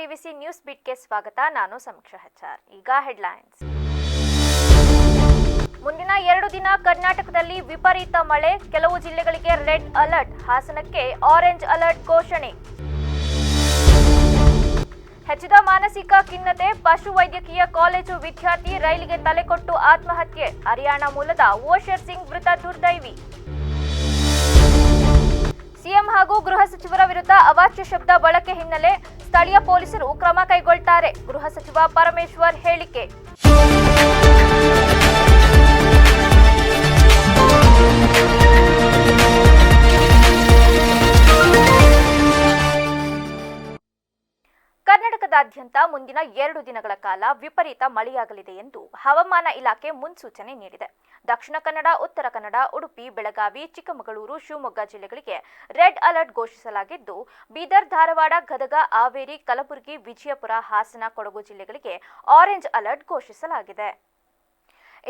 ವಿವಿಸಿ news ಬೀಟ್ಗೆ ಸ್ವಾಗತ. ನಾನು ಸಮೀಕ್ಷಾ HR. ಈಗ ಹೆಡ್ಲೈನ್ಸ್. ಮುಂದಿನ 2 ದಿನ ಕರ್ನಾಟಕದಲ್ಲಿ ವಿಪರೀತ ಮಳೆ, ಕೆಲವು ಜಿಲ್ಲೆಗಳಿಗೆ ರೆಡ್ ಅಲರ್ಟ್, ಹಾಸನಕ್ಕೆ ಆರೆಂಜ್ ಅಲರ್ಟ್ ಘೋಷಣೆ. ಹೆಚ್ಚಿದ ಮಾನಸಿಕ ಖಿನ್ನತೆ, ಪಶು ವೈದ್ಯಕೀಯ ಕಾಲೇಜು ವಿದ್ಯಾರ್ಥಿ ರೈಲಿಗೆ ತಲೆಕೊಟ್ಟು ಆತ್ಮಹತ್ಯೆ, ಹರಿಯಾಣ ಮೂಲದ ಓಶರ್ ಸಿಂಗ್ ಮೃತ ದುರ್ದೈವಿ. ಸಿಎಂ ಹಾಗೂ ಗೃಹ ಸಚಿವರ ವಿರುದ್ಧ ಅವಾಚ್ಯ ಶಬ್ದ ಬಳಕೆ ಹಿನ್ನೆಲೆ ಸ್ಥಳೀಯ ಪೊಲೀಸರು ಕ್ರಮ ಕೈಗೊಳ್ಳುತ್ತಾರೆ, ಗೃಹ ಸಚಿವ ಪರಮೇಶ್ವರ್ ಹೇಳಿಕೆ. ಕರ್ನಾಟಕದಾದ್ಯಂತ ಮುಂದಿನ 2 ದಿನಗಳ ಕಾಲ ವಿಪರೀತ ಮಳೆಯಾಗಲಿದೆ ಎಂದು ಹವಾಮಾನ ಇಲಾಖೆ ಮುನ್ಸೂಚನೆ ನೀಡಿದೆ. ದಕ್ಷಿಣ ಕನ್ನಡ, ಉತ್ತರ ಕನ್ನಡ, ಉಡುಪಿ, ಬೆಳಗಾವಿ, ಚಿಕ್ಕಮಗಳೂರು, ಶಿವಮೊಗ್ಗ ಜಿಲ್ಲೆಗಳಿಗೆ ರೆಡ್ ಅಲರ್ಟ್ ಘೋಷಿಸಲಾಗಿದ್ದು, ಬೀದರ್, ಧಾರವಾಡ, ಗದಗ, ಹಾವೇರಿ, ಕಲಬುರಗಿ, ವಿಜಯಪುರ, ಹಾಸನ, ಕೊಡಗು ಜಿಲ್ಲೆಗಳಿಗೆ ಆರೆಂಜ್ ಅಲರ್ಟ್ ಘೋಷಿಸಲಾಗಿದೆ.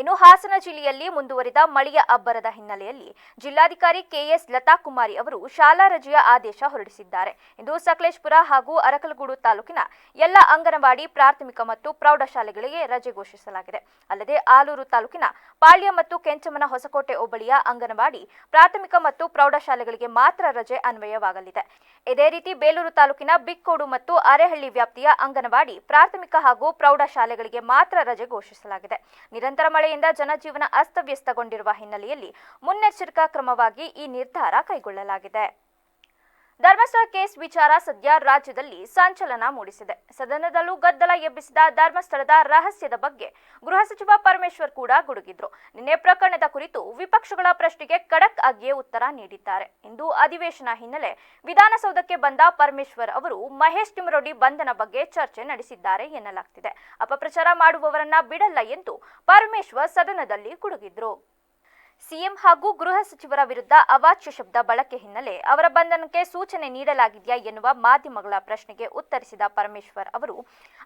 ಇನ್ನು ಹಾಸನ ಜಿಲ್ಲೆಯಲ್ಲಿ ಮುಂದುವರಿದ ಮಳೆಯ ಅಬ್ಬರದ ಹಿನ್ನೆಲೆಯಲ್ಲಿ ಜಿಲ್ಲಾಧಿಕಾರಿ KS ಲತಾಕುಮಾರಿ ಅವರು ಶಾಲಾ ರಜೆಯ ಆದೇಶ ಹೊರಡಿಸಿದ್ದಾರೆ. ಇಂದು ಸಕಲೇಶಪುರ ಹಾಗೂ ಅರಕಲಗೂಡು ತಾಲೂಕಿನ ಎಲ್ಲ ಅಂಗನವಾಡಿ, ಪ್ರಾಥಮಿಕ ಮತ್ತು ಪ್ರೌಢಶಾಲೆಗಳಿಗೆ ರಜೆ ಘೋಷಿಸಲಾಗಿದೆ. ಅಲ್ಲದೆ ಆಲೂರು ತಾಲೂಕಿನ ಪಾಳ್ಯ ಮತ್ತು ಕೆಂಚಮನ ಹೊಸಕೋಟೆ ಹೋಬಳಿಯ ಅಂಗನವಾಡಿ, ಪ್ರಾಥಮಿಕ ಮತ್ತು ಪ್ರೌಢಶಾಲೆಗಳಿಗೆ ಮಾತ್ರ ರಜೆ ಅನ್ವಯವಾಗಲಿದೆ. ಇದೇ ರೀತಿ ಬೇಲೂರು ತಾಲೂಕಿನ ಬಿಕ್ಕೋಡು ಮತ್ತು ಅರೆಹಳ್ಳಿ ವ್ಯಾಪ್ತಿಯ ಅಂಗನವಾಡಿ, ಪ್ರಾಥಮಿಕ ಹಾಗೂ ಪ್ರೌಢಶಾಲೆಗಳಿಗೆ ಮಾತ್ರ ರಜೆ ಘೋಷಿಸಲಾಗಿದೆ. ನಿರಂತರ ಮಳೆಯಿಂದ ಜನಜೀವನ ಅಸ್ತವ್ಯಸ್ತಗೊಂಡಿರುವ ಹಿನ್ನೆಲೆಯಲ್ಲಿ ಮುನ್ನೆಚ್ಚರಿಕಾ ಕ್ರಮವಾಗಿ ಈ ನಿರ್ಧಾರ ಕೈಗೊಳ್ಳಲಾಗಿದೆ. ಧರ್ಮಸ್ಥಳ ಕೇಸ್ ವಿಚಾರ ಸದ್ಯ ರಾಜ್ಯದಲ್ಲಿ ಸಂಚಲನ ಮೂಡಿಸಿದೆ. ಸದನದಲ್ಲೂ ಗದ್ದಲ ಎಬ್ಬಿಸಿದ ಧರ್ಮಸ್ಥಳದ ರಹಸ್ಯದ ಬಗ್ಗೆ ಗೃಹ ಸಚಿವ ಪರಮೇಶ್ವರ್ ಕೂಡ ಗುಡುಗಿದ್ರು. ನಿನ್ನೆ ಪ್ರಕರಣದ ಕುರಿತು ವಿಪಕ್ಷಗಳ ಪ್ರಶ್ನೆಗೆ ಖಡಕ್ ಆಗಿಯೇ ಉತ್ತರ ನೀಡಿದ್ದಾರೆ. ಇಂದು ಅಧಿವೇಶನ ಹಿನ್ನೆಲೆ ವಿಧಾನಸೌಧಕ್ಕೆ ಬಂದ ಪರಮೇಶ್ವರ್ ಅವರು ಮಹೇಶ್ ತಿಮರೋಡಿ ಬಂಧನ ಬಗ್ಗೆ ಚರ್ಚೆ ನಡೆಸಿದ್ದಾರೆ ಎನ್ನಲಾಗ್ತಿದೆ. ಅಪಪ್ರಚಾರ ಮಾಡುವವರನ್ನ ಬಿಡಲ್ಲ ಎಂದು ಪರಮೇಶ್ವರ್ ಸದನದಲ್ಲಿ ಗುಡುಗಿದ್ರು. ಸಿಎಂ ಹಾಗೂ ಗೃಹ ಸಚಿವರ ವಿರುದ್ಧ ಅವಾಚ್ಯ ಶಬ್ದ ಬಳಕೆ ಹಿನ್ನೆಲೆ ಅವರ ಬಂಧನಕ್ಕೆ ಸೂಚನೆ ನೀಡಲಾಗಿದೆಯಾ ಎನ್ನುವ ಮಾಧ್ಯಮಗಳ ಪ್ರಶ್ನೆಗೆ ಉತ್ತರಿಸಿದ ಪರಮೇಶ್ವರ್ ಅವರು,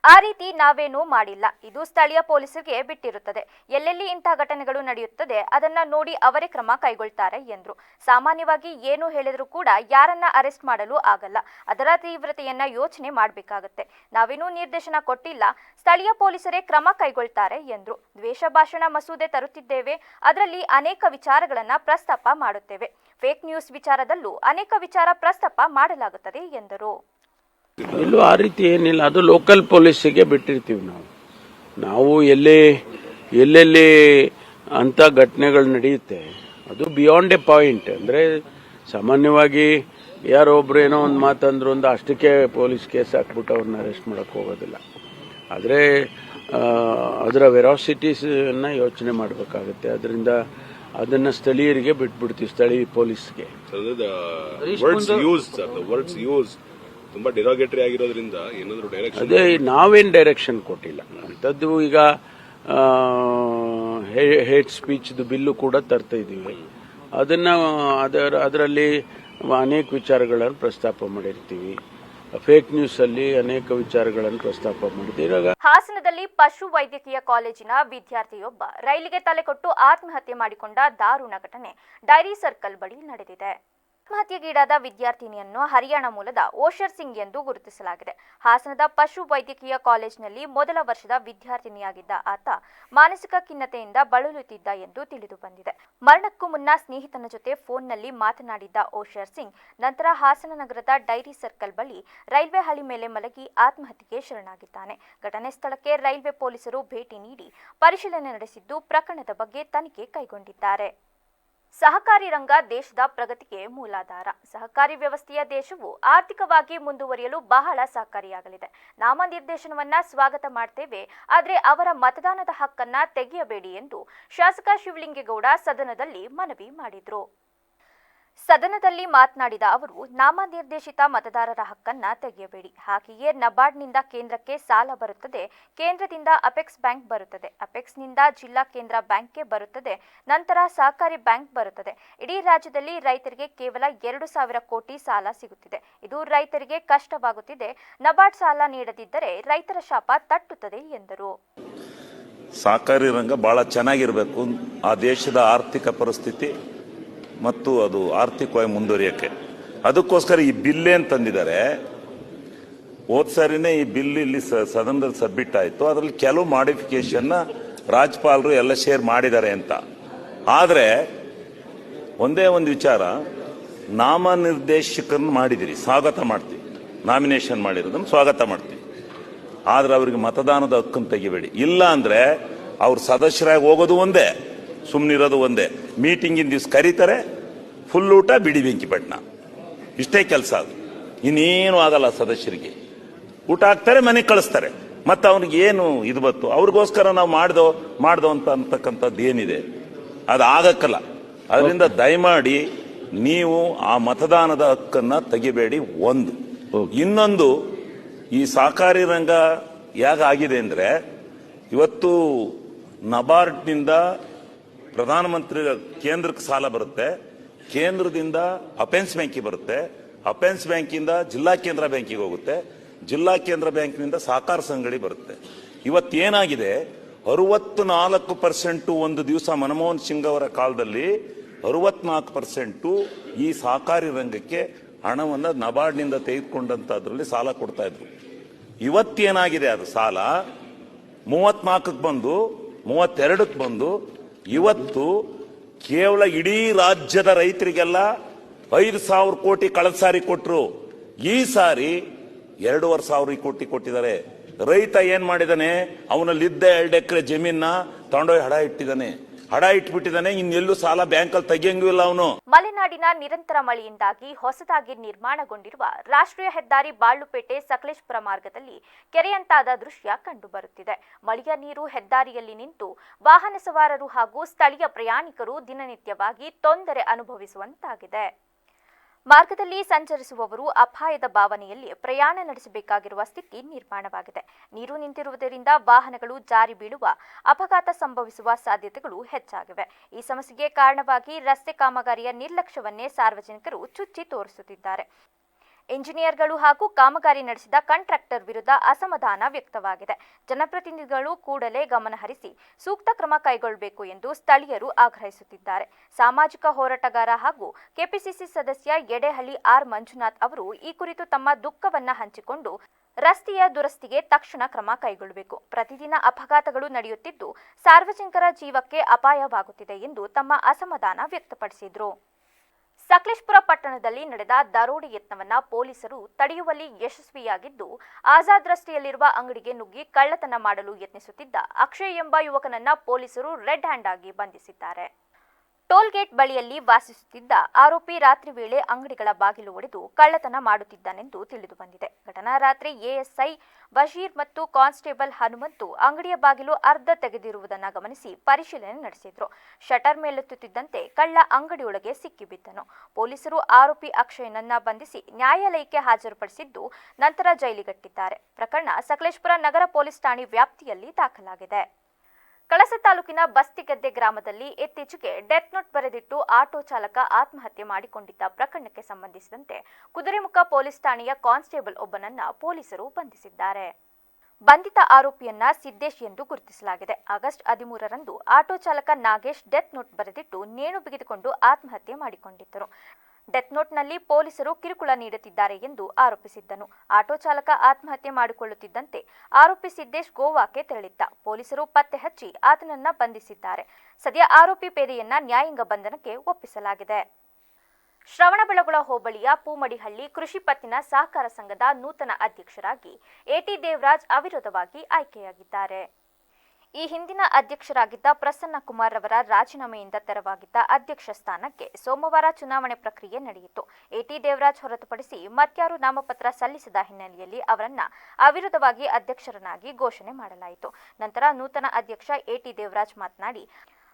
ಆ ರೀತಿ ನಾವೇನೂ ಮಾಡಿಲ್ಲ, ಇದು ಸ್ಥಳೀಯ ಪೊಲೀಸರಿಗೆ ಬಿಟ್ಟಿರುತ್ತದೆ. ಎಲ್ಲೆಲ್ಲಿ ಇಂತಹ ಘಟನೆಗಳು ನಡೆಯುತ್ತದೆ ಅದನ್ನ ನೋಡಿ ಅವರೇ ಕ್ರಮ ಕೈಗೊಳ್ತಾರೆ ಎಂದರು. ಸಾಮಾನ್ಯವಾಗಿ ಏನು ಹೇಳಿದರೂ ಕೂಡ ಯಾರನ್ನ ಅರೆಸ್ಟ್ ಮಾಡಲು ಆಗಲ್ಲ, ಅದರ ತೀವ್ರತೆಯನ್ನ ಯೋಚನೆ ಮಾಡಬೇಕಾಗುತ್ತೆ. ನಾವೇನೂ ನಿರ್ದೇಶನ ಕೊಟ್ಟಿಲ್ಲ, ಸ್ಥಳೀಯ ಪೊಲೀಸರೇ ಕ್ರಮ ಕೈಗೊಳ್ತಾರೆ ಎಂದರು. ದ್ವೇಷ ಭಾಷಣ ಮಸೂದೆ ತರುತ್ತಿದ್ದೇವೆ, ಅದರಲ್ಲಿ ಅನೇಕ ವಿಚಾರಗಳನ್ನ ಪ್ರಸ್ತಾಪ ಮಾಡುತ್ತೇವೆ. ಫೇಕ್ ನ್ಯೂಸ್ ವಿಚಾರದಲ್ಲೂ ಅನೇಕ ವಿಚಾರ ಪ್ರಸ್ತಾಪ ಮಾಡಲಾಗುತ್ತದೆ ಎಂದರು. ಇಲ್ಲೂ ಆ ರೀತಿ ಏನಿಲ್ಲ, ಅದು ಲೋಕಲ್ ಪೊಲೀಸಿಗೆ ಬಿಟ್ಟಿರ್ತೀವಿ. ನಾವು ಎಲ್ಲೆಲ್ಲಿ ಅಂತ ಘಟನೆಗಳು ನಡೆಯುತ್ತೆ ಅದು ಬಿಯಾಂಡ್ ಎ ಪಾಯಿಂಟ್. ಅಂದ್ರೆ ಸಾಮಾನ್ಯವಾಗಿ ಯಾರೋ ಒಬ್ರು ಏನೋ ಒಂದು ಮಾತಂದ್ರು ಒಂದು ಅಷ್ಟಕ್ಕೆ ಪೊಲೀಸ್ ಕೇಸ್ ಹಾಕ್ಬಿಟ್ಟು ಅವ್ರನ್ನ ಅರೆಸ್ಟ್ ಮಾಡಕ್ ಹೋಗೋದಿಲ್ಲ. ಆದರೆ ಅದರ ವೆರಾಸಿಟೀಸ್ನ ಯೋಚನೆ ಮಾಡಬೇಕಾಗುತ್ತೆ. ಅದರಿಂದ ಅದನ್ನ ಸ್ಥಳೀಯರಿಗೆ ಬಿಟ್ಬಿಡ್ತೀವಿ, ಸ್ಥಳೀಯ ಪೊಲೀಸ್ಗೆ. ತುಂಬಾ ಡಿರಾಗೇಟರಿ ಆಗಿರೋದ್ರಿಂದ ಏನಾದರೂ ಡೈರೆಕ್ಷನ್, ಅದೇ ನಾವೇನ್ ಡೈರೆಕ್ಷನ್ ಕೊಟ್ಟಿಲ್ಲ ಅಂತದ್ದು. ಈಗ ಹೇಟ್ ಸ್ಪೀಚ್ ಬಿಲ್ಲು ಕೂಡ ತರ್ತಾ ಇದೀವಿ. ಅದರಲ್ಲಿ ಅನೇಕ ವಿಚಾರಗಳನ್ನು ಪ್ರಸ್ತಾಪ ಮಾಡಿರ್ತೀವಿ. ಫೇಕ್ ನ್ಯೂಸ್ ಅಲ್ಲಿ ಅನೇಕ ವಿಚಾರಗಳನ್ನು ಪ್ರಸ್ತಾಪ ಮಾಡಿದ್ದೀವಿ. ಹಾಸನದಲ್ಲಿ ಪಶು ವೈದ್ಯಕೀಯ ಕಾಲೇಜಿನ ವಿದ್ಯಾರ್ಥಿಯೊಬ್ಬ ರೈಲಿಗೆ ತಲೆಕೊಟ್ಟು ಆತ್ಮಹತ್ಯೆ ಮಾಡಿಕೊಂಡ ದಾರುಣ ಘಟನೆ ಡೈರಿ ಸರ್ಕಲ್ ಬಳಿ ನಡೆದಿದೆ. ಆತ್ಮಹತ್ಯೆಗೀಡಾದ ವಿದ್ಯಾರ್ಥಿನಿಯನ್ನು ಹರಿಯಾಣ ಮೂಲದ ಓಶರ್ ಸಿಂಗ್ ಎಂದು ಗುರುತಿಸಲಾಗಿದೆ. ಹಾಸನದ ಪಶು ವೈದ್ಯಕೀಯ ಕಾಲೇಜಿನಲ್ಲಿ ಮೊದಲ ವರ್ಷದ ವಿದ್ಯಾರ್ಥಿನಿಯಾಗಿದ್ದ ಆತ ಮಾನಸಿಕ ಖಿನ್ನತೆಯಿಂದ ಬಳಲುತ್ತಿದ್ದ ಎಂದು ತಿಳಿದು ಬಂದಿದೆ. ಮರಣಕ್ಕೂ ಮುನ್ನ ಸ್ನೇಹಿತನ ಜೊತೆ ಫೋನ್ನಲ್ಲಿ ಮಾತನಾಡಿದ್ದ ಓಶರ್ ಸಿಂಗ್ ನಂತರ ಹಾಸನ ನಗರದ ಡೈರಿ ಸರ್ಕಲ್ ಬಳಿ ರೈಲ್ವೆ ಹಳಿ ಮೇಲೆ ಮಲಗಿ ಆತ್ಮಹತ್ಯೆಗೆ ಶರಣಾಗಿದ್ದಾನೆ. ಘಟನೆ ಸ್ಥಳಕ್ಕೆ ರೈಲ್ವೆ ಪೊಲೀಸರು ಭೇಟಿ ನೀಡಿ ಪರಿಶೀಲನೆ ನಡೆಸಿದ್ದು ಪ್ರಕರಣದ ಬಗ್ಗೆ ತನಿಖೆ ಕೈಗೊಂಡಿದ್ದಾರೆ. ಸಹಕಾರಿ ರಂಗ ದೇಶದ ಪ್ರಗತಿಗೆ ಮೂಲಾಧಾರ. ಸಹಕಾರಿ ವ್ಯವಸ್ಥೆಯ ದೇಶವು ಆರ್ಥಿಕವಾಗಿ ಮುಂದುವರಿಯಲು ಬಹಳ ಸಹಕಾರಿಯಾಗಲಿದೆ. ನಾಮನಿರ್ದೇಶನವನ್ನ ಸ್ವಾಗತ ಮಾಡ್ತೇವೆ, ಆದರೆ ಅವರ ಮತದಾನದ ಹಕ್ಕನ್ನ ತೆಗೆಯಬೇಡಿ ಎಂದು ಶಾಸಕ ಶಿವಲಿಂಗೇಗೌಡ ಸದನದಲ್ಲಿ ಮನವಿ ಮಾಡಿದರು. ಸದನದಲ್ಲಿ ಮಾತನಾಡಿದ ಅವರು, ನಾಮನಿರ್ದೇಶಿತ ಮತದಾರರ ಹಕ್ಕನ್ನ ತೆಗೆಯಬೇಡಿ. ಹಾಗೆಯೇ ನಬಾರ್ಡ್ನಿಂದ ಕೇಂದ್ರಕ್ಕೆ ಸಾಲ ಬರುತ್ತದೆ, ಕೇಂದ್ರದಿಂದ ಅಪೆಕ್ಸ್ ಬ್ಯಾಂಕ್ ಬರುತ್ತದೆ, ಅಪೆಕ್ಸ್ನಿಂದ ಜಿಲ್ಲಾ ಕೇಂದ್ರ ಬ್ಯಾಂಕ್ಗೆ ಬರುತ್ತದೆ, ನಂತರ ಸಹಕಾರಿ ಬ್ಯಾಂಕ್ ಬರುತ್ತದೆ. ಇಡೀ ರಾಜ್ಯದಲ್ಲಿ ರೈತರಿಗೆ ಕೇವಲ 2,000 ಕೋಟಿ ಸಾಲ ಸಿಗುತ್ತಿದೆ. ಇದು ರೈತರಿಗೆ ಕಷ್ಟವಾಗುತ್ತಿದೆ. ನಬಾರ್ಡ್ ಸಾಲ ನೀಡದಿದ್ದರೆ ರೈತರ ಶಾಪ ತಟ್ಟುತ್ತದೆ ಎಂದರು. ಸಹಕಾರಿ ರಂಗ ಬಹಳ ಚೆನ್ನಾಗಿರಬೇಕು. ಆ ದೇಶದ ಆರ್ಥಿಕ ಪರಿಸ್ಥಿತಿ ಮತ್ತು ಅದು ಆರ್ಥಿಕವಾಗಿ ಮುಂದುವರಿಯಕ್ಕೆ, ಅದಕ್ಕೋಸ್ಕರ ಈ ಬಿಲ್ ಏನು ತಂದಿದ್ದಾರೆ, ಹೋದ್ ಸಾರಿನೇ ಈ ಬಿಲ್ ಇಲ್ಲಿ ಸದನದಲ್ಲಿ ಸಬ್ಮಿಟ್ ಆಯಿತು. ಅದರಲ್ಲಿ ಕೆಲವು ಮಾಡಿಫಿಕೇಶನ್ ರಾಜ್ಯಪಾಲರು ಎಲ್ಲ ಶೇರ್ ಮಾಡಿದ್ದಾರೆ ಅಂತ. ಆದರೆ ಒಂದೇ ಒಂದು ವಿಚಾರ, ನಾಮನಿರ್ದೇಶಕರನ್ನು ಮಾಡಿದಿರಿ, ಸ್ವಾಗತ ಮಾಡ್ತೀವಿ. ನಾಮಿನೇಷನ್ ಮಾಡಿರೋದನ್ನು ಸ್ವಾಗತ ಮಾಡ್ತೀವಿ. ಆದ್ರೆ ಅವರಿಗೆ ಮತದಾನದ ಹಕ್ಕನ್ನು ತೆಗಿಬೇಡಿ. ಇಲ್ಲ ಅಂದ್ರೆ ಅವ್ರು ಸದಸ್ಯರಾಗಿ ಹೋಗೋದು ಒಂದೇ, ಸುಮ್ಮನಿರೋದು ಒಂದೇ. ಮೀಟಿಂಗಿನ ದಿವ್ಸ ಕರೀತಾರೆ, ಫುಲ್ ಊಟ ಬಿಡಿ ಬೆಂಕಿ ಪಟ್ಟಣ, ಇಷ್ಟೇ ಕೆಲಸ. ಅದು ಇನ್ನೇನು ಆಗಲ್ಲ. ಸದಸ್ಯರಿಗೆ ಊಟ ಹಾಕ್ತಾರೆ, ಮನೆಗೆ ಕಳಿಸ್ತಾರೆ. ಮತ್ತೆ ಅವ್ನಿಗೆ ಏನು ಇದು ಬತ್ತು? ಅವ್ರಿಗೋಸ್ಕರ ನಾವು ಮಾಡ್ದೋ ಅಂತ ಅಂತಕ್ಕಂಥದ್ದು ಏನಿದೆ ಅದು ಆಗಕ್ಕಲ್ಲ. ಅದರಿಂದ ದಯಮಾಡಿ ನೀವು ಆ ಮತದಾನದ ಹಕ್ಕನ್ನ ತೆಗಿಬೇಡಿ. ಒಂದು. ಇನ್ನೊಂದು, ಈ ಸಹಕಾರಿ ರಂಗ ಯಾಕಾಗಿದೆ ಅಂದ್ರೆ, ಇವತ್ತು ನಬಾರ್ಡ್ನಿಂದ ಪ್ರಧಾನಮಂತ್ರಿ ಕೇಂದ್ರಕ್ಕೆ ಸಾಲ ಬರುತ್ತೆ, ಕೇಂದ್ರದಿಂದ ಅಪೆನ್ಸ್ ಬ್ಯಾಂಕಿಗೆ ಬರುತ್ತೆ, ಅಪೆನ್ಸ್ ಬ್ಯಾಂಕಿಂದ ಜಿಲ್ಲಾ ಕೇಂದ್ರ ಬ್ಯಾಂಕಿಗೆ ಹೋಗುತ್ತೆ, ಜಿಲ್ಲಾ ಕೇಂದ್ರ ಬ್ಯಾಂಕಿನಿಂದ ಸಹಕಾರ ಸಂಘಗಳಿಗೆ ಬರುತ್ತೆ. ಇವತ್ತೇನಾಗಿದೆ, 64% ಒಂದು ದಿವಸ ಮನಮೋಹನ್ ಸಿಂಗ್ ಅವರ ಕಾಲದಲ್ಲಿ 64% ಈ ಸಹಕಾರಿ ರಂಗಕ್ಕೆ ಹಣವನ್ನು ನಬಾರ್ಡ್ನಿಂದ ತೆಗೆದುಕೊಂಡಂತದ್ರಲ್ಲಿ ಸಾಲ ಕೊಡ್ತಾ ಇದ್ರು. ಇವತ್ತೇನಾಗಿದೆ, ಅದು ಸಾಲ 34ಕ್ಕೆ ಬಂದು 32ಕ್ಕೆ ಬಂದು ಇವತ್ತು ಕೇವಲ ಇಡೀ ರಾಜ್ಯದ ರೈತರಿಗೆಲ್ಲ 5,000 ಕೋಟಿ ಕಳೆದ ಸಾರಿ ಕೊಟ್ಟರು. ಈ ಸಾರಿ 2,500 ಕೋಟಿ ಕೊಟ್ಟಿದ್ದಾರೆ. ರೈತ ಏನ್ ಮಾಡಿದಾನೆ, ಅವನಲ್ಲಿದ್ದ 2 ಎಕರೆ ಜಮೀನ ತಗೊಂಡೋಗಿ ಹಡ ಇಟ್ಬಿಟ್ಟಿದ್ದಾನೆ. ಇನ್ನೆಲ್ಲೂ ಸಾಲ ಬ್ಯಾಂಕಲ್ಲಿ ತೆಗಿಯಂಗೂ ಇಲ್ಲ ಅವನು. ಮಲೆನಾಡಿನ ನಿರಂತರ ಮಳೆಯಿಂದಾಗಿ ಹೊಸದಾಗಿ ನಿರ್ಮಾಣಗೊಂಡಿರುವ ರಾಷ್ಟ್ರೀಯ ಹೆದ್ದಾರಿ ಬಾಳುಪೇಟೆ ಸಕಲೇಶಪುರ ಮಾರ್ಗದಲ್ಲಿ ಕೆರೆಯಂತಾದ ದೃಶ್ಯ ಕಂಡುಬರುತ್ತಿದೆ. ಮಳೆಯ ನೀರು ಹೆದ್ದಾರಿಯಲ್ಲಿ ನಿಂತು ವಾಹನ ಸವಾರರು ಹಾಗೂ ಸ್ಥಳೀಯ ಪ್ರಯಾಣಿಕರು ದಿನನಿತ್ಯವಾಗಿ ತೊಂದರೆ ಅನುಭವಿಸುವಂತಾಗಿದೆ. ಮಾರ್ಗದಲ್ಲಿ ಸಂಚರಿಸುವವರು ಅಪಾಯದ ಭಾವನೆಯಲ್ಲಿ ಪ್ರಯಾಣ ನಡೆಸಬೇಕಾಗಿರುವ ಸ್ಥಿತಿ ನಿರ್ಮಾಣವಾಗಿದೆ. ನೀರು ನಿಂತಿರುವುದರಿಂದ ವಾಹನಗಳು ಜಾರಿ ಬೀಳುವ, ಅಪಘಾತ ಸಂಭವಿಸುವ ಸಾಧ್ಯತೆಗಳು ಹೆಚ್ಚಾಗಿವೆ. ಈ ಸಮಸ್ಯೆಗೆ ಕಾರಣವಾಗಿ ರಸ್ತೆ ಕಾಮಗಾರಿಯ ನಿರ್ಲಕ್ಷ್ಯವನ್ನೇ ಸಾರ್ವಜನಿಕರು ಚುಚ್ಚಿ ತೋರಿಸುತ್ತಿದ್ದಾರೆ. ಇಂಜಿನಿಯರ್ಗಳು ಹಾಗೂ ಕಾಮಗಾರಿ ನಡೆಸಿದ ಕಾಂಟ್ರಾಕ್ಟರ್ ವಿರುದ್ಧ ಅಸಮಾಧಾನ ವ್ಯಕ್ತವಾಗಿದೆ. ಜನಪ್ರತಿನಿಧಿಗಳು ಕೂಡಲೇ ಗಮನಹರಿಸಿ ಸೂಕ್ತ ಕ್ರಮ ಕೈಗೊಳ್ಳಬೇಕು ಎಂದು ಸ್ಥಳೀಯರು ಆಗ್ರಹಿಸುತ್ತಿದ್ದಾರೆ. ಸಾಮಾಜಿಕ ಹೋರಾಟಗಾರ ಹಾಗೂ ಕೆಪಿಸಿಸಿ ಸದಸ್ಯ ಯಡೇಹಳ್ಳಿ ಆರ್ ಮಂಜುನಾಥ್ ಅವರು ಈ ಕುರಿತು ತಮ್ಮ ದುಃಖವನ್ನ ಹಂಚಿಕೊಂಡು ರಸ್ತೆಯ ದುರಸ್ತಿಗೆ ತಕ್ಷಣ ಕ್ರಮ ಕೈಗೊಳ್ಳಬೇಕು. ಪ್ರತಿದಿನ ಅಪಘಾತಗಳು ನಡೆಯುತ್ತಿದ್ದು ಸಾರ್ವಜನಿಕರ ಜೀವಕ್ಕೆ ಅಪಾಯವಾಗುತ್ತಿದೆ ಎಂದು ತಮ್ಮ ಅಸಮಾಧಾನ ವ್ಯಕ್ತಪಡಿಸಿದರು. ಸಕಲೇಶಪುರ ಪಟ್ಟಣದಲ್ಲಿ ನಡೆದ ದರೋಡೆ ಯತ್ನವನ್ನ ಪೊಲೀಸರು ತಡೆಯುವಲ್ಲಿ ಯಶಸ್ವಿಯಾಗಿದ್ದು, ಆಜಾದ್ ರಸ್ತೆಯಲ್ಲಿರುವ ಅಂಗಡಿಗೆ ನುಗ್ಗಿ ಕಳ್ಳತನ ಮಾಡಲು ಯತ್ನಿಸುತ್ತಿದ್ದ ಅಕ್ಷಯ್ ಎಂಬ ಯುವಕನನ್ನ ಪೊಲೀಸರು ರೆಡ್ ಹ್ಯಾಂಡ್ ಆಗಿ ಬಂಧಿಸಿದ್ದಾರೆ. ಟೋಲ್ಗೇಟ್ ಬಳಿಯಲ್ಲಿ ವಾಸಿಸುತ್ತಿದ್ದ ಆರೋಪಿ ರಾತ್ರಿ ವೇಳೆ ಅಂಗಡಿಗಳ ಬಾಗಿಲು ಒಡೆದು ಕಳ್ಳತನ ಮಾಡುತ್ತಿದ್ದಾನೆಂದು ತಿಳಿದು ಬಂದಿದೆ. ಘಟನಾ ರಾತ್ರಿ ಎಎಸ್ಐ ಬಶೀರ್ ಮತ್ತು ಕಾನ್ಸ್ಟೇಬಲ್ ಹನುಮಂತು ಅಂಗಡಿಯ ಬಾಗಿಲು ಅರ್ಧ ತೆಗೆದಿರುವುದನ್ನು ಗಮನಿಸಿ ಪರಿಶೀಲನೆ ನಡೆಸಿದ್ರು. ಶಟರ್ ಮೇಲೆತ್ತುತ್ತಿದ್ದಂತೆ ಕಳ್ಳ ಅಂಗಡಿಯೊಳಗೆ ಸಿಕ್ಕಿಬಿದ್ದನು. ಪೊಲೀಸರು ಆರೋಪಿ ಅಕ್ಷಯನನ್ನ ಬಂಧಿಸಿ ನ್ಯಾಯಾಲಯಕ್ಕೆ ಹಾಜರುಪಡಿಸಿದ್ದು ನಂತರ ಜೈಲಿಗಟ್ಟಿದ್ದಾರೆ. ಪ್ರಕರಣ ಸಕಲೇಶಪುರ ನಗರ ಪೊಲೀಸ್ ಠಾಣೆ ವ್ಯಾಪ್ತಿಯಲ್ಲಿ ದಾಖಲಾಗಿದೆ. ಕಳಸ ತಾಲೂಕಿನ ಬಸ್ತಿಗದ್ದೆ ಗ್ರಾಮದಲ್ಲಿ ಇತ್ತೀಚೆಗೆ ಡೆತ್ ನೋಟ್ ಬರೆದಿಟ್ಟು ಆಟೋ ಚಾಲಕ ಆತ್ಮಹತ್ಯೆ ಮಾಡಿಕೊಂಡಿದ್ದ ಪ್ರಕರಣಕ್ಕೆ ಸಂಬಂಧಿಸಿದಂತೆ ಕುದುರೆಮುಖ ಪೊಲೀಸ್ ಠಾಣೆಯ ಕಾನ್ಸ್ಟೇಬಲ್ ಒಬ್ಬನನ್ನ ಪೊಲೀಸರು ಬಂಧಿಸಿದ್ದಾರೆ. ಬಂಧಿತ ಆರೋಪಿಯನ್ನ ಸಿದ್ದೇಶ್ ಎಂದು ಗುರುತಿಸಲಾಗಿದೆ. ಆಗಸ್ಟ್ 13ರಂದು ಆಟೋ ಚಾಲಕ ನಾಗೇಶ್ ಡೆತ್ ನೋಟ್ ಬರೆದಿಟ್ಟು ನೇಣು ಬಿಗಿದುಕೊಂಡು ಆತ್ಮಹತ್ಯೆ ಮಾಡಿಕೊಂಡಿದ್ದರು. ಡೆತ್ ನೋಟ್ನಲ್ಲಿ ಪೊಲೀಸರು ಕಿರುಕುಳ ನೀಡುತ್ತಿದ್ದಾರೆ ಎಂದು ಆರೋಪಿಸಿದ್ದನು. ಆಟೋ ಚಾಲಕ ಆತ್ಮಹತ್ಯೆ ಮಾಡಿಕೊಳ್ಳುತ್ತಿದ್ದಂತೆ ಆರೋಪಿ ಸಿದ್ದೇಶ್ ಗೋವಾಕ್ಕೆ ತೆರಳಿದ್ದ. ಪೊಲೀಸರು ಪತ್ತೆ ಹಚ್ಚಿ ಆತನನ್ನ ಬಂಧಿಸಿದ್ದಾರೆ. ಸದ್ಯ ಆರೋಪಿ ಪೇದೆಯನ್ನ ನ್ಯಾಯಾಂಗ ಬಂಧನಕ್ಕೆ ಒಪ್ಪಿಸಲಾಗಿದೆ. ಶ್ರವಣಬೆಳಗೊಳ ಹೋಬಳಿಯ ಪೂಮಡಿಹಳ್ಳಿ ಕೃಷಿ ಪತ್ತಿನ ಸಹಕಾರ ಸಂಘದ ನೂತನ ಅಧ್ಯಕ್ಷರಾಗಿ ಎಟಿ ದೇವರಾಜ್ ಅವಿರೋಧವಾಗಿ ಆಯ್ಕೆಯಾಗಿದ್ದಾರೆ. ಈ ಹಿಂದಿನ ಅಧ್ಯಕ್ಷರಾಗಿದ್ದ ಪ್ರಸನ್ನ ಕುಮಾರ್ ಅವರ ರಾಜೀನಾಮೆಯಿಂದ ತೆರವಾಗಿದ್ದ ಅಧ್ಯಕ್ಷ ಸ್ಥಾನಕ್ಕೆ ಸೋಮವಾರ ಚುನಾವಣೆ ಪ್ರಕ್ರಿಯೆ ನಡೆಯಿತು. ಎಟಿ ದೇವರಾಜ್ ಹೊರತುಪಡಿಸಿ ಮತ್ಯಾರು ನಾಮಪತ್ರ ಸಲ್ಲಿಸಿದ ಹಿನ್ನೆಲೆಯಲ್ಲಿ ಅವರನ್ನ ಅವಿರೋಧವಾಗಿ ಅಧ್ಯಕ್ಷರನ್ನಾಗಿ ಘೋಷಣೆ ಮಾಡಲಾಯಿತು. ನಂತರ ನೂತನ ಅಧ್ಯಕ್ಷ ಎಟಿ ದೇವರಾಜ್ ಮಾತನಾಡಿ,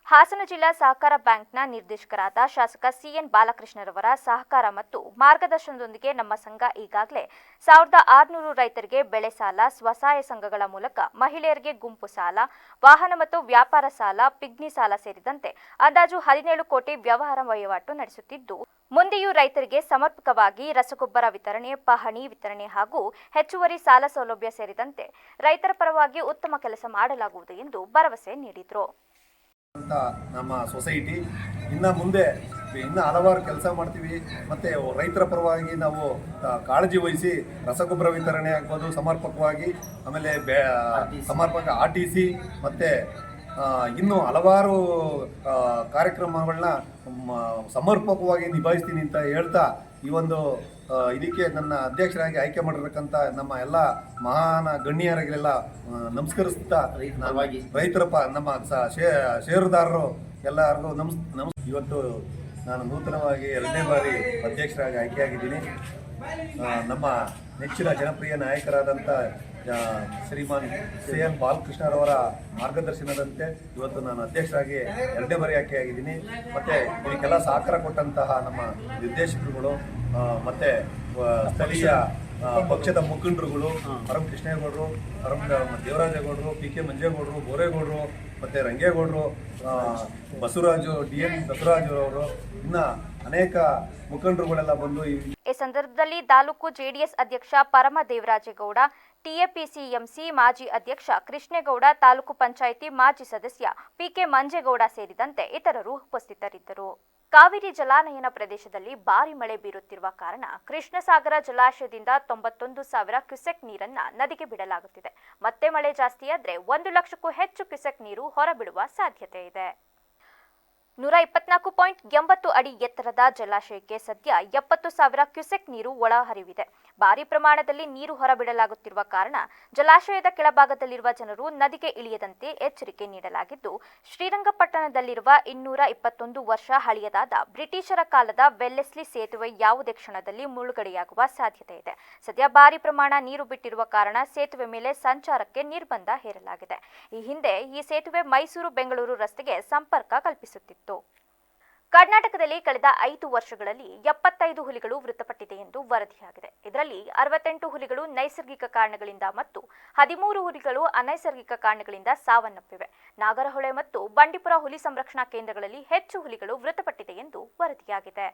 ಹಾಸನ ಜಿಲ್ಲಾ ಸಹಕಾರ ಬ್ಯಾಂಕ್ನ ನಿರ್ದೇಶಕರಾದ ಶಾಸಕ ಸಿಎನ್ ಬಾಲಕೃಷ್ಣರವರ ಸಹಕಾರ ಮತ್ತು ಮಾರ್ಗದರ್ಶನದೊಂದಿಗೆ ನಮ್ಮ ಸಂಘ ಈಗಾಗಲೇ 1600 ರೈತರಿಗೆ ಬೆಳೆ ಸಾಲ, ಸ್ವಸಹಾಯ ಸಂಘಗಳ ಮೂಲಕ ಮಹಿಳೆಯರಿಗೆ ಗುಂಪು ಸಾಲ, ವಾಹನ ಮತ್ತು ವ್ಯಾಪಾರ ಸಾಲ, ಪಿಗ್ನಿ ಸಾಲ ಸೇರಿದಂತೆ ಅಂದಾಜು 17 ಕೋಟಿ ವ್ಯವಹಾರ ವಹಿವಾಟು ನಡೆಸುತ್ತಿದ್ದು, ಮುಂದೆಯೂ ರೈತರಿಗೆ ಸಮರ್ಪಕವಾಗಿ ರಸಗೊಬ್ಬರ ವಿತರಣೆ, ಪಹಣಿ ವಿತರಣೆ ಹಾಗೂ ಹೆಚ್ಚುವರಿ ಸಾಲ ಸೌಲಭ್ಯ ಸೇರಿದಂತೆ ರೈತರ ಪರವಾಗಿ ಉತ್ತಮ ಕೆಲಸ ಮಾಡಲಾಗುವುದು ಎಂದು ಭರವಸೆ ನೀಡಿದರು. ನಮ್ಮ ಸೊಸೈಟಿ ಇನ್ನು ಮುಂದೆ ಇನ್ನೂ ಹಲವಾರು ಕೆಲಸ ಮಾಡ್ತೀವಿ. ಮತ್ತು ರೈತರ ಪರವಾಗಿ ನಾವು ಕಾಳಜಿ ವಹಿಸಿ ರಸಗೊಬ್ಬರ ವಿತರಣೆ ಆಗ್ಬೋದು ಸಮರ್ಪಕವಾಗಿ, ಆಮೇಲೆ ಸಮರ್ಪಕ RTC ಮತ್ತು ಇನ್ನೂ ಹಲವಾರು ಕಾರ್ಯಕ್ರಮಗಳನ್ನ ಸಮರ್ಪಕವಾಗಿ ನಿಭಾಯಿಸ್ತೀನಿ ಅಂತ ಹೇಳ್ತಾ, ಈ ಒಂದು ಇದಕ್ಕೆ ನನ್ನ ಅಧ್ಯಕ್ಷರಾಗಿ ಆಯ್ಕೆ ಮಾಡಿರ್ತಕ್ಕಂಥ ನಮ್ಮ ಎಲ್ಲ ಮಹಾನ್ ಗಣ್ಯರಿಗೆಲ್ಲ ನಮಸ್ಕರಿಸ್ತಾ, ರೈತರ ನಮ್ಮ ಷೇರುದಾರರು ಎಲ್ಲರಿಗೂ ಇವತ್ತು ನಾನು ನೂತನವಾಗಿ 2ನೇ ಬಾರಿ ಅಧ್ಯಕ್ಷರಾಗಿ ಆಯ್ಕೆಯಾಗಿದ್ದೀನಿ. ನಮ್ಮ ನೆಚ್ಚಿನ ಜನಪ್ರಿಯ ನಾಯಕರಾದಂಥ ಶ್ರೀಮಾನ್ CN ಬಾಲಕೃಷ್ಣರವರ ಮಾರ್ಗದರ್ಶನದಂತೆ ಇವತ್ತು ನಾನು ಅಧ್ಯಕ್ಷರಾಗಿ 2ನೇ ಬಾರಿ ಆಯ್ಕೆಯಾಗಿದ್ದೀನಿ. ಮತ್ತು ಇದಕ್ಕೆಲ್ಲ ಸಹಕಾರ ಕೊಟ್ಟಂತಹ ನಮ್ಮ ನಿರ್ದೇಶಕರುಗಳು ಮತ್ತು ಸ್ಥಳೀಯ ಪಕ್ಷದ ಮುಖಂಡರುಗಳು, ಪರಂ ಕೃಷ್ಣೇಗೌಡರು, ಪರಂ ದೇವರಾಜೇಗೌಡರು, PK ಮಂಜೇಗೌಡರು, ಬೋರೇಗೌಡರು, ಮತ್ತು ರಂಗೇಗೌಡರು, ಬಸವರಾಜು, DN ಬಸವರಾಜು ಅವರು, ಇನ್ನು ಅನೇಕ ಮುಖಂಡರುಗಳೆಲ್ಲ ಬಂದು ಈ ಸಂದರ್ಭದಲ್ಲಿ ತಾಲೂಕು JDS ಅಧ್ಯಕ್ಷ ಪರಮ ದೇವರಾಜೇಗೌಡ, TAPCMC ಮಾಜಿ ಅಧ್ಯಕ್ಷ ಕೃಷ್ಣೇಗೌಡ, ತಾಲೂಕು ಪಂಚಾಯಿತಿ ಮಾಜಿ ಸದಸ್ಯ PK ಮಂಜೇಗೌಡ ಸೇರಿದಂತೆ ಇತರರು ಉಪಸ್ಥಿತರಿದ್ದರು. ಕಾವೇರಿ ಜಲಾನಯನ ಪ್ರದೇಶದಲ್ಲಿ ಭಾರಿ ಮಳೆ ಬೀರುತ್ತಿರುವ ಕಾರಣ ಕೃಷ್ಣಸಾಗರ ಜಲಾಶಯದಿಂದ 91,000 ಕ್ಯೂಸೆಕ್ ನೀರನ್ನ ನದಿಗೆ ಬಿಡಲಾಗುತ್ತಿದೆ. ಮತ್ತೆ ಮಳೆ ಜಾಸ್ತಿಯಾದ್ರೆ 1 ಲಕ್ಷಕ್ಕೂ ಹೆಚ್ಚು ಕ್ಯೂಸೆಕ್ ನೀರು ಹೊರಬಿಡುವ ಸಾಧ್ಯತೆ ಇದೆ. 124.80 ಅಡಿ ಎತ್ತರದ ಜಲಾಶಯಕ್ಕೆ ಸದ್ಯ 70,000 ಕ್ಯೂಸೆಕ್ ನೀರು ಒಳಹರಿವಿದೆ. ಭಾರಿ ಪ್ರಮಾಣದಲ್ಲಿ ನೀರು ಹೊರಬಿಡಲಾಗುತ್ತಿರುವ ಕಾರಣ ಜಲಾಶಯದ ಕೆಳಭಾಗದಲ್ಲಿರುವ ಜನರು ನದಿಗೆ ಇಳಿಯದಂತೆ ಎಚ್ಚರಿಕೆ ನೀಡಲಾಗಿದ್ದು, ಶ್ರೀರಂಗಪಟ್ಟಣದಲ್ಲಿರುವ 221 ವರ್ಷ ಹಳೆಯದಾದ ಬ್ರಿಟಿಷರ ಕಾಲದ ವೆಲ್ಲೆಸ್ಲಿ ಸೇತುವೆ ಯಾವುದೇ ಕ್ಷಣದಲ್ಲಿ ಮುಳುಗಡೆಯಾಗುವ ಸಾಧ್ಯತೆ ಇದೆ. ಸದ್ಯ ಭಾರಿ ಪ್ರಮಾಣ ನೀರು ಬಿಟ್ಟಿರುವ ಕಾರಣ ಸೇತುವೆ ಮೇಲೆ ಸಂಚಾರಕ್ಕೆ ನಿರ್ಬಂಧ ಹೇರಲಾಗಿದೆ. ಈ ಹಿಂದೆ ಈ ಸೇತುವೆ ಮೈಸೂರು ಬೆಂಗಳೂರು ರಸ್ತೆಗೆ ಸಂಪರ್ಕ ಕಲ್ಪಿಸುತ್ತಿತ್ತು. ಕರ್ನಾಟಕದಲ್ಲಿ ಕಳೆದ 5 ವರ್ಷಗಳಲ್ಲಿ 75 ಹುಲಿಗಳು ಮೃತಪಟ್ಟಿದೆ ಎಂದು ವರದಿಯಾಗಿದೆ. ಇದರಲ್ಲಿ 68 ಹುಲಿಗಳು ನೈಸರ್ಗಿಕ ಕಾರಣಗಳಿಂದ ಮತ್ತು 13 ಹುಲಿಗಳು ಅನೈಸರ್ಗಿಕ ಕಾರಣಗಳಿಂದ ಸಾವನ್ನಪ್ಪಿವೆ. ನಾಗರಹೊಳೆ ಮತ್ತು ಬಂಡೀಪುರ ಹುಲಿ ಸಂರಕ್ಷಣಾ ಕೇಂದ್ರಗಳಲ್ಲಿ ಹೆಚ್ಚು ಹುಲಿಗಳು ಮೃತಪಟ್ಟಿದೆ ಎಂದು ವರದಿಯಾಗಿದೆ.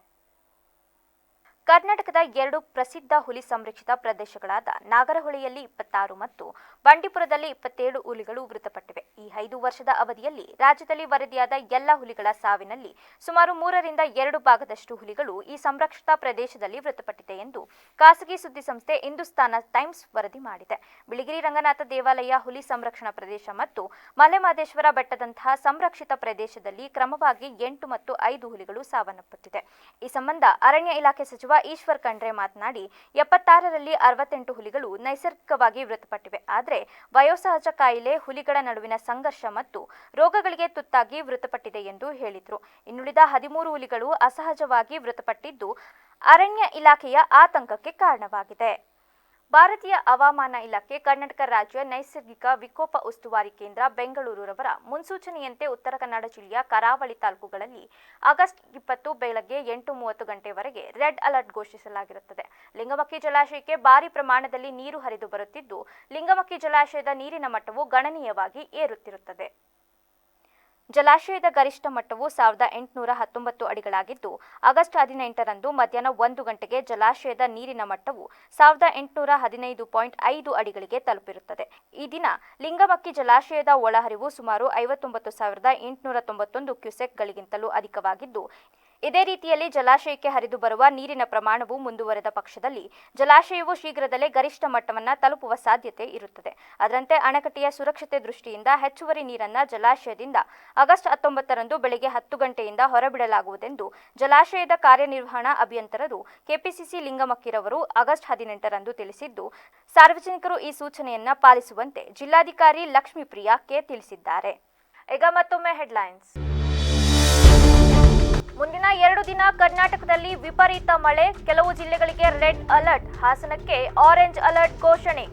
ಕರ್ನಾಟಕದ 2 ಪ್ರಸಿದ್ಧ ಹುಲಿ ಸಂರಕ್ಷಿತ ಪ್ರದೇಶಗಳಾದ ನಾಗರಹೊಳೆಯಲ್ಲಿ 26 ಮತ್ತು ಬಂಡೀಪುರದಲ್ಲಿ 27 ಹುಲಿಗಳು ಮೃತಪಟ್ಟಿವೆ. ಈ 5 ವರ್ಷದ ಅವಧಿಯಲ್ಲಿ ರಾಜ್ಯದಲ್ಲಿ ವರದಿಯಾದ ಎಲ್ಲ ಹುಲಿಗಳ ಸಾವಿನಲ್ಲಿ ಸುಮಾರು 3ರಿಂದ 2 ಭಾಗದಷ್ಟು ಹುಲಿಗಳು ಈ ಸಂರಕ್ಷಿತ ಪ್ರದೇಶದಲ್ಲಿ ಮೃತಪಟ್ಟಿದೆ ಎಂದು ಖಾಸಗಿ ಸುದ್ದಿ ಸಂಸ್ಥೆ ಹಿಂದೂಸ್ತಾನ ಟೈಮ್ಸ್ ವರದಿ ಮಾಡಿದೆ. ಬಿಳಿಗಿರಿ ರಂಗನಾಥ ದೇವಾಲಯ ಹುಲಿ ಸಂರಕ್ಷಣಾ ಪ್ರದೇಶ ಮತ್ತು ಮಲೆಮಹದೇಶ್ವರ ಬೆಟ್ಟದಂತಹ ಸಂರಕ್ಷಿತ ಪ್ರದೇಶದಲ್ಲಿ ಕ್ರಮವಾಗಿ 8 ಮತ್ತು 5 ಹುಲಿಗಳು ಸಾವನ್ನಪ್ಪುತ್ತಿದೆ. ಈ ಸಂಬಂಧ ಅರಣ್ಯ ಇಲಾಖೆ ಸಚಿವ ಈಶ್ವರ್ ಖಂಡ್ರೆ ಮಾತನಾಡಿ 76ರಲ್ಲಿ 68 ಹುಲಿಗಳು ನೈಸರ್ಗಿಕವಾಗಿ ಮೃತಪಟ್ಟಿವೆ. ಆದರೆ ವಯೋಸಹಜ ಕಾಯಿಲೆ, ಹುಲಿಗಳ ನಡುವಿನ ಸಂಘರ್ಷ ಮತ್ತು ರೋಗಗಳಿಗೆ ತುತ್ತಾಗಿ ಮೃತಪಟ್ಟಿದೆ ಎಂದು ಹೇಳಿದರು. ಇನ್ನುಳಿದ 13 ಹುಲಿಗಳು ಅಸಹಜವಾಗಿ ಮೃತಪಟ್ಟಿದ್ದು ಅರಣ್ಯ ಇಲಾಖೆಯ ಆತಂಕಕ್ಕೆ ಕಾರಣವಾಗಿದೆ. ಭಾರತೀಯ ಹವಾಮಾನ ಇಲಾಖೆ ಕರ್ನಾಟಕ ರಾಜ್ಯ ನೈಸರ್ಗಿಕ ವಿಕೋಪ ಉಸ್ತುವಾರಿ ಕೇಂದ್ರ ಬೆಂಗಳೂರವರ ಮುನ್ಸೂಚನೆಯಂತೆ ಉತ್ತರ ಕನ್ನಡ ಜಿಲ್ಲೆಯ ಕರಾವಳಿ ತಾಲೂಕುಗಳಲ್ಲಿ ಆಗಸ್ಟ್ 20 ಬೆಳಗ್ಗೆ 8:30 ಗಂಟೆವರೆಗೆ ರೆಡ್ ಅಲರ್ಟ್ ಘೋಷಿಸಲಾಗಿರುತ್ತದೆ. ಲಿಂಗಮಕ್ಕಿ ಜಲಾಶಯಕ್ಕೆ ಭಾರಿ ಪ್ರಮಾಣದಲ್ಲಿ ನೀರು ಹರಿದು ಬರುತ್ತಿದ್ದು, ಲಿಂಗಮಕ್ಕಿ ಜಲಾಶಯದ ನೀರಿನ ಮಟ್ಟವು ಗಣನೀಯವಾಗಿ ಏರುತ್ತಿರುತ್ತದೆ. ಜಲಾಶಯದ ಗರಿಷ್ಠ ಮಟ್ಟವು 1819 ಅಡಿಗಳಾಗಿದ್ದು, ಆಗಸ್ಟ್ 18ರಂದು ಮಧ್ಯಾಹ್ನ 1 ಗಂಟೆಗೆ ಜಲಾಶಯದ ನೀರಿನ ಮಟ್ಟವು 1815.5 ಅಡಿಗಳಿಗೆ ತಲುಪಿರುತ್ತದೆ. ಈ ದಿನ ಲಿಂಗಮಕ್ಕಿ ಜಲಾಶಯದ ಒಳಹರಿವು ಸುಮಾರು 59,891 ಕ್ಯೂಸೆಕ್ಗಳಿಗಿಂತಲೂ ಅಧಿಕವಾಗಿದ್ದು, ಇದೇ ರೀತಿಯಲ್ಲಿ ಜಲಾಶಯಕ್ಕೆ ಹರಿದು ಬರುವ ನೀರಿನ ಪ್ರಮಾಣವು ಮುಂದುವರೆದ ಪಕ್ಷದಲ್ಲಿ ಜಲಾಶಯವು ಶೀಘ್ರದಲ್ಲೇ ಗರಿಷ್ಠ ಮಟ್ಟವನ್ನು ತಲುಪುವ ಸಾಧ್ಯತೆ ಇರುತ್ತದೆ. ಅದರಂತೆ ಅಣೆಕಟ್ಟೆಯ ಸುರಕ್ಷತೆ ದೃಷ್ಟಿಯಿಂದ ಹೆಚ್ಚುವರಿ ನೀರನ್ನು ಜಲಾಶಯದಿಂದ ಆಗಸ್ಟ್ 19ರಂದು ಬೆಳಗ್ಗೆ 10 ಗಂಟೆಯಿಂದ ಹೊರಬಿಡಲಾಗುವುದೆಂದು ಜಲಾಶಯದ ಕಾರ್ಯನಿರ್ವಹಣಾ ಅಭಿಯಂತರರು ಕೆಪಿಸಿಸಿ ಲಿಂಗಮಕ್ಕಿರವರು ಆಗಸ್ಟ್ 18ರಂದು ತಿಳಿಸಿದ್ದು, ಸಾರ್ವಜನಿಕರು ಈ ಸೂಚನೆಯನ್ನ ಪಾಲಿಸುವಂತೆ ಜಿಲ್ಲಾಧಿಕಾರಿ ಲಕ್ಷ್ಮೀಪ್ರಿಯಾ ಕೆ ತಿಳಿಸಿದ್ದಾರೆ. ಈಗ ಮತ್ತೊಮ್ಮೆ ಹೆಡ್ಲೈನ್ಸ್. ಮುಂದಿನ 2 ದಿನ ಕರ್ನಾಟಕದಲ್ಲಿ ವಿಪರೀತ ಮಳೆ, ಕೆಲವು ಜಿಲ್ಲೆಗಳಿಗೆ ರೆಡ್ ಅಲರ್ಟ್, ಹಾಸನಕ್ಕೆ ಆರೆಂಜ್ ಅಲರ್ಟ್ ಘೋಷಣೆ.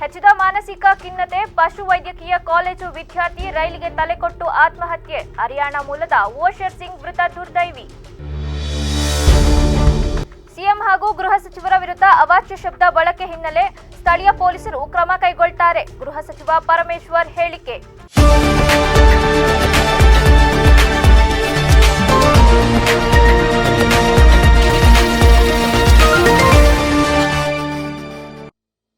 ಹೆಚ್ಚಿದ ಮಾನಸಿಕ ಖಿನ್ನತೆ, ಪಶು ವೈದ್ಯಕೀಯ ಕಾಲೇಜು ವಿದ್ಯಾರ್ಥಿ ರೈಲಿಗೆ ತಲೆಕೊಟ್ಟು ಆತ್ಮಹತ್ಯೆ, ಹರಿಯಾಣ ಮೂಲದ ಓಶರ್ ಸಿಂಗ್ ಮೃತ ದುರ್ದೈವಿ. ಸಿಎಂ ಹಾಗೂ ಗೃಹ ಸಚಿವರ ವಿರುದ್ಧ ಅವಾಚ್ಯ ಶಬ್ದ ಬಳಕೆ ಹಿನ್ನೆಲೆ ಸ್ಥಳೀಯ ಪೊಲೀಸರು ಕ್ರಮ ಕೈಗೊಳ್ಳುತ್ತಾರೆ, ಗೃಹ ಸಚಿವ ಪರಮೇಶ್ವರ್ ಹೇಳಿಕೆ.